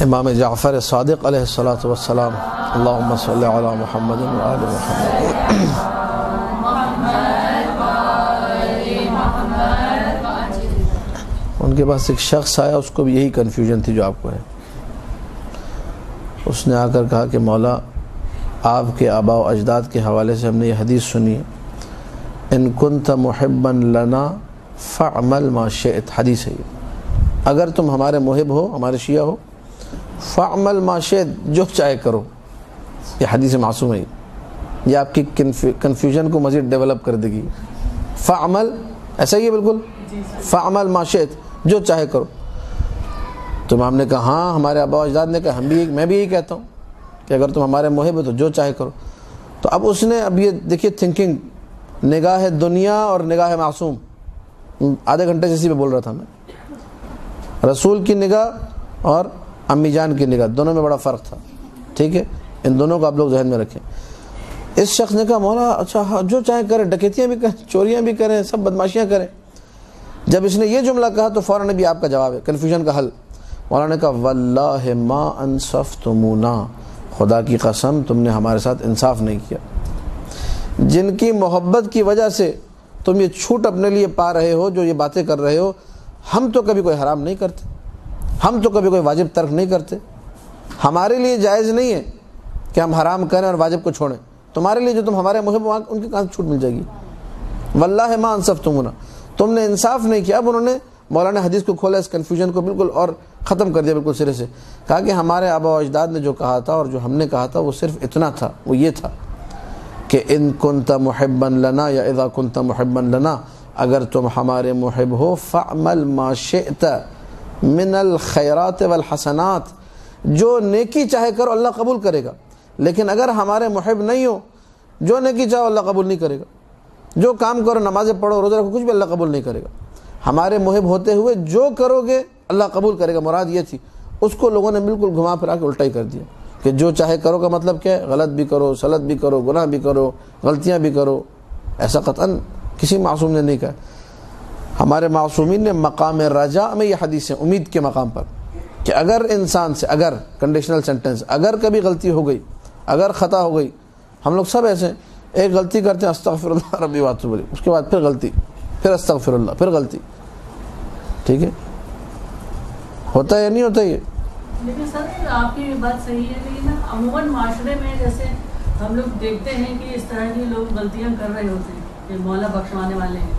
امام جعفر صادق علیہ الصلوۃ والسلام اللہم صلی علی محمد و آل محمد. ان کے پاس ایک شخص آیا، اس کو بھی یہی کنفیوژن تھی جو آپ کو ہے. اس نے آ کر کہا کہ مولا آپ کے آباء و اجداد کے حوالے سے ہم نے یہ حدیث سنی ہے، ان کنت محبا لنا فاعمل ما شئت. حدیث ہے یہ، اگر تم ہمارے محب ہو، ہمارے شیعہ ہو، فاعمل ما شئت، جو چاہے کرو. یہ حدیث معصوم ہے، یہ آپ کی کنفیوژن کو مزید ڈیولپ کر دے گی. فاعمل ایسا ہی ہے بالکل، فاعمل ما شئت، جو چاہے کرو. تو امام نے کہا ہاں، ہمارے آباء و اجداد نے کہا، میں بھی یہی کہتا ہوں کہ اگر تم ہمارے محب ہو تو جو چاہے کرو. تو اب اس نے، اب یہ دیکھیے تھنکنگ، نگاہ دنیا اور نگاہ معصوم. آدھے گھنٹے سے اسی پہ بول رہا تھا میں. رسول کی نگاہ اور امی جان کی نگاہ، دونوں میں بڑا فرق تھا. ٹھیک ہے، ان دونوں کو آپ لوگ ذہن میں رکھیں. اس شخص نے کہا مولا اچھا جو چاہے کریں، ڈکیتیاں بھی کریں، چوریاں بھی کریں، سب بدماشیاں کریں. جب اس نے یہ جملہ کہا تو فوراً بھی آپ کا جواب ہے، کنفیوژن کا حل. مولانا نے کہا واللہ ما انصفتمونا، خدا کی قسم تم نے ہمارے ساتھ انصاف نہیں کیا. جن کی محبت کی وجہ سے تم یہ چھوٹ اپنے لیے پا رہے ہو، جو یہ باتیں کر رہے ہو، ہم تو کبھی کوئی حرام نہیں کرتے، ہم تو کبھی کوئی واجب ترک نہیں کرتے. ہمارے لیے جائز نہیں ہے کہ ہم حرام کریں اور واجب کو چھوڑیں. تمہارے لیے جو تم ہمارے محب ہو، ان کی کہاں چھوٹ مل جائے گی. واللہ ما انصفتمونا، تم نے انصاف نہیں کیا. اب انہوں نے، مولانا حدیث کو کھولا، اس کنفیوژن کو بالکل اور ختم کر دیا بالکل سرے سے. کہا کہ ہمارے آباء و اجداد نے جو کہا تھا اور جو ہم نے کہا تھا وہ صرف اتنا تھا، وہ یہ تھا کہ ان کنت محبا لنا یا اذا کنت محبا لنا، اگر تم ہمارے محب ہو، فاعمل ما شئت من الخیرات والحسنات، جو نیکی چاہے کرو اللہ قبول کرے گا. لیکن اگر ہمارے محب نہیں ہو، جو نیکی چاہو اللہ قبول نہیں کرے گا. جو کام کرو، نمازیں پڑھو، روزہ رکھو، کچھ بھی اللہ قبول نہیں کرے گا. ہمارے محب ہوتے ہوئے جو کرو گے اللہ قبول کرے گا، مراد یہ تھی. اس کو لوگوں نے بالکل گھما پھرا کے الٹا ہی کر دیا کہ جو چاہے کرو کا مطلب کیا ہے؟ غلط بھی کرو، سلط بھی کرو، گناہ بھی کرو، غلطیاں بھی کرو. ایسا قطعاً کسی معصوم نے نہیں کہا. ہمارے معصومین نے مقام رجاء میں یہ حدیث ہے، امید کے مقام پر، کہ اگر انسان سے، اگر کنڈیشنل سینٹنس، اگر کبھی غلطی ہو گئی، اگر خطا ہو گئی، ہم لوگ سب ایسے ہیں، ایک غلطی کرتے ہیں استغفر اللہ ربی واتوب الیہ، اس کے بعد پھر غلطی، پھر استغفر اللہ، پھر غلطی. ٹھیک ہے، ہوتا ہے یا نہیں ہوتا یہ؟ لیکن سر آپ کی بات صحیح ہے، لیکن عموماً معاشرے میں جیسے ہم لوگ دیکھتے ہیں کہ اس طرح کی لوگ غلطیاں کر رہے ہوتے ہیں کہ مولا بخشوانے والے ہیں،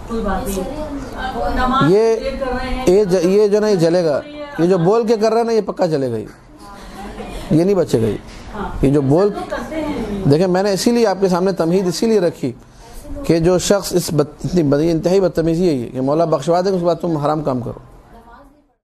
کوئی بات نہیں، نماز کر رہے ہیں، یہ جو نا یہ جلے گا، یہ جو بول کے کر رہا ہے نا یہ پکا چلے گا، یہ نہیں بچے گا. یہ جو بول، دیکھیں میں نے اسی لیے آپ کے سامنے تمہید اسی لیے رکھی کہ جو شخص اتنی انتہائی بدتمیزی ہے یہ کہ مولا بخشوا دے، اس کے بعد تم حرام کام کرو.